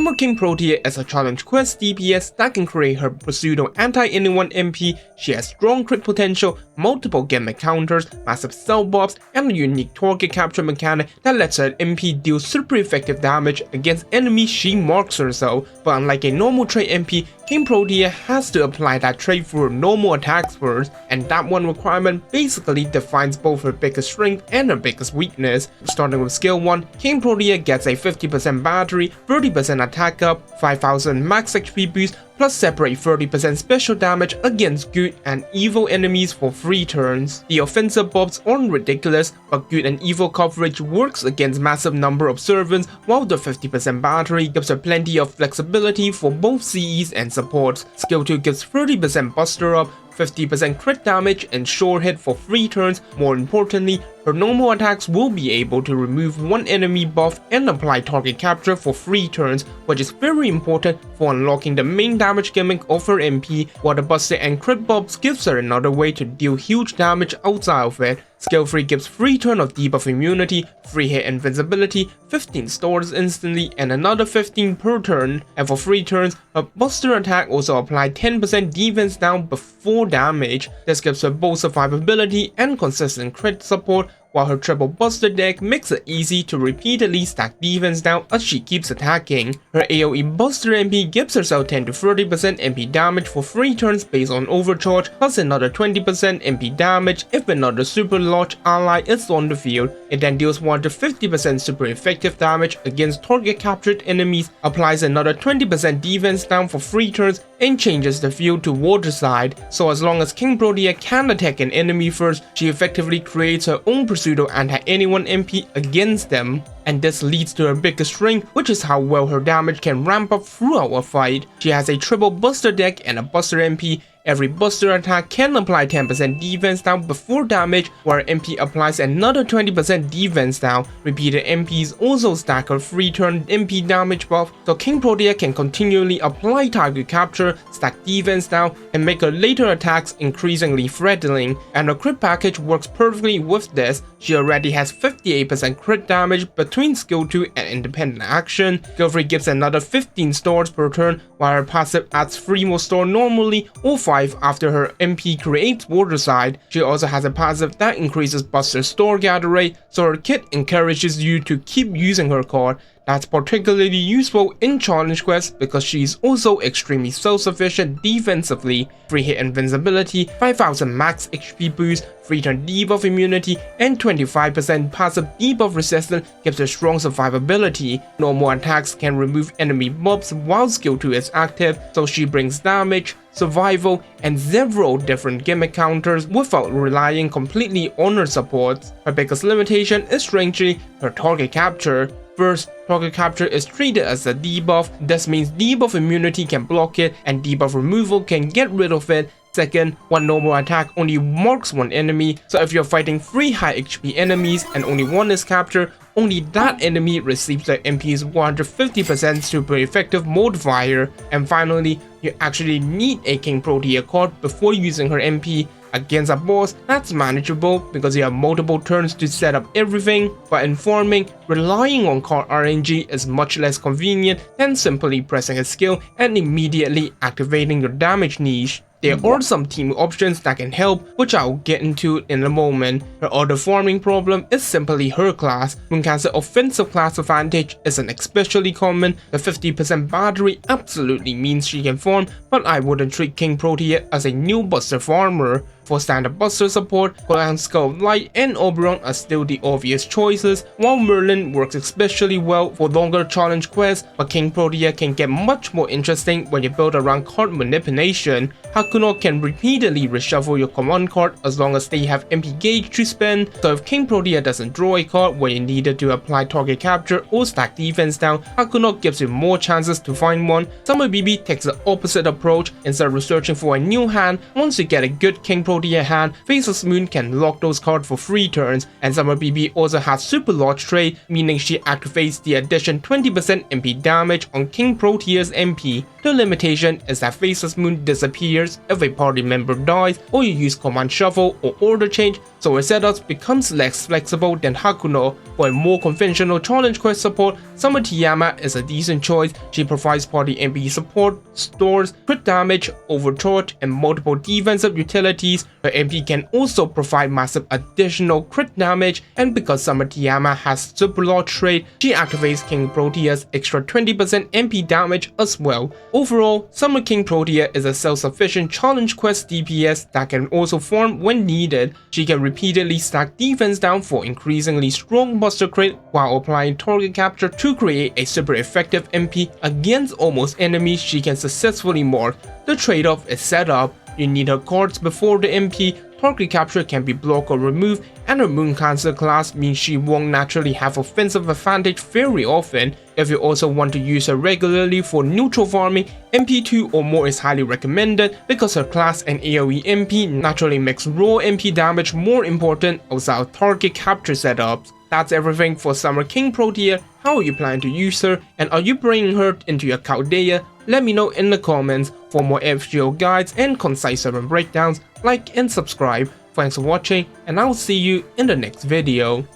Summer Kingprotea is a challenge quest DPS that can create her pseudo anti-anyone MP. She has strong crit potential, multiple gimmick counters, massive cell buffs, and a unique target capture mechanic that lets her MP deal super effective damage against enemies she marks herself. But unlike a normal trait MP, Kingprotea has to apply that trait for her normal attacks first, and that one requirement basically defines both her biggest strength and her biggest weakness. Starting with skill 1, Kingprotea gets a 50% battery, 30% attack up, 5000 max HP boost, plus separate 30% special damage against good and evil enemies for 3 turns. The offensive buffs aren't ridiculous, but good and evil coverage works against massive number of servants, while the 50% battery gives her plenty of flexibility for both CEs and supports. Skill 2 gives 30% buster up, 50% crit damage and sure hit for 3 turns. More importantly, her normal attacks will be able to remove one enemy buff and apply target capture for 3 turns, which is very important for unlocking the main damage gimmick of her MP, while the buster and crit buffs gives her another way to deal huge damage outside of it. Skill 3 gives 3 turn of debuff immunity, 3 hit invincibility, 15 stores instantly, and another 15 per turn. And for 3 turns, her buster attack also applies 10% defense down before damage. This gives her both survivability and consistent crit support, while her triple buster deck makes it easy to repeatedly stack defense down as she keeps attacking. Her AoE buster MP gives herself 10 to 30% MP damage for 3 turns based on overcharge, plus another 20% MP damage if another super large ally is on the field. It then deals 1 to 50% super effective damage against target captured enemies, applies another 20% defense down for 3 turns, and changes the field to water side. So as long as Kingprotea can attack an enemy first, she effectively creates her own pseudo anti-anyone MP against them. And this leads to her biggest strength, which is how well her damage can ramp up throughout a fight. She has a triple buster deck and a buster MP. Every buster attack can apply 10% defense down before damage, while MP applies another 20% defense down. Repeated MPs also stack her 3-turn MP damage buff, so Kingprotea can continually apply target capture, stack defense down, and make her later attacks increasingly threatening. And her crit package works perfectly with this. She already has 58% crit damage between skill 2 and independent action. Skill 3 gives another 15 stores per turn, while her passive adds 3 more store normally, or 5 after her MP creates water side. She also has a passive that increases buster store gather rate, so her kit encourages you to keep using her card. That's particularly useful in challenge quests because she is also extremely self-sufficient defensively. 3 hit invincibility, 5000 max HP boost, 3-turn debuff immunity, and 25% passive debuff resistance gives her strong survivability. Normal attacks can remove enemy buffs while skill 2 is active, so she brings damage, survival, and several different gimmick counters without relying completely on her supports. Her biggest limitation is strangely her target capture. First, target capture is treated as a debuff. This means debuff immunity can block it and debuff removal can get rid of it. Second, one normal attack only marks one enemy, so if you're fighting 3 high HP enemies and only one is captured, only that enemy receives the MP's 150% super effective modifier. And finally, you actually need a Kingprotea card before using her MP. Against a boss, that's manageable because you have multiple turns to set up everything, but in farming, relying on card RNG is much less convenient than simply pressing a skill and immediately activating your damage niche. There are some team options that can help, which I'll get into in a moment. Her other farming problem is simply her class. Mooncancer offensive class advantage isn't especially common. The 50% battery absolutely means she can farm, but I wouldn't treat Kingprotea as a new buster farmer. For standard buster support, Clan Skull Light and Oberon are still the obvious choices, while Merlin works especially well for longer challenge quests, but Kingprotea can get much more interesting when you build around card manipulation. Hakuno can repeatedly reshuffle your command card as long as they have MP gauge to spend, so if Kingprotea doesn't draw a card where you needed to apply target capture or stack defense down, Hakuno gives you more chances to find one. Summer BB takes the opposite approach. Instead of searching for a new hand, once you get a good Kingprotea Protea hand, Faceless Moon can lock those cards for 3 turns, and Summer BB also has Super Large Trade, meaning she activates the addition 20% MP damage on King Protea's MP. The limitation is that Faceless Moon disappears if a party member dies or you use Command Shuffle or Order Change, so her setup becomes less flexible than Hakuno. For a more conventional challenge quest support, Summer Tiamat is a decent choice. She provides party MP support, stores, crit damage, overcharge, and multiple defensive utilities. Her MP can also provide massive additional crit damage, and because Summer Tiamat has Super Large Trade, she activates King Protea's extra 20% MP damage as well. Overall, Summer Kingprotea is a self-sufficient challenge quest DPS that can also farm when needed. She can repeatedly stack defense down for increasingly strong buster crit while applying target capture to create a super effective MP against almost enemies she can successfully mark. The trade-off is set up. You need her cards before the MP, target capture can be blocked or removed, and her Mooncancer class means she won't naturally have offensive advantage very often. If you also want to use her regularly for neutral farming, MP2 or more is highly recommended because her class and AoE MP naturally makes raw MP damage more important outside of target capture setups. That's everything for Summer Kingprotea. How are you planning to use her, and are you bringing her into your Chaldea? Let me know in the comments. For more FGO guides and concise server breakdowns, like and subscribe. Thanks for watching, and I'll see you in the next video.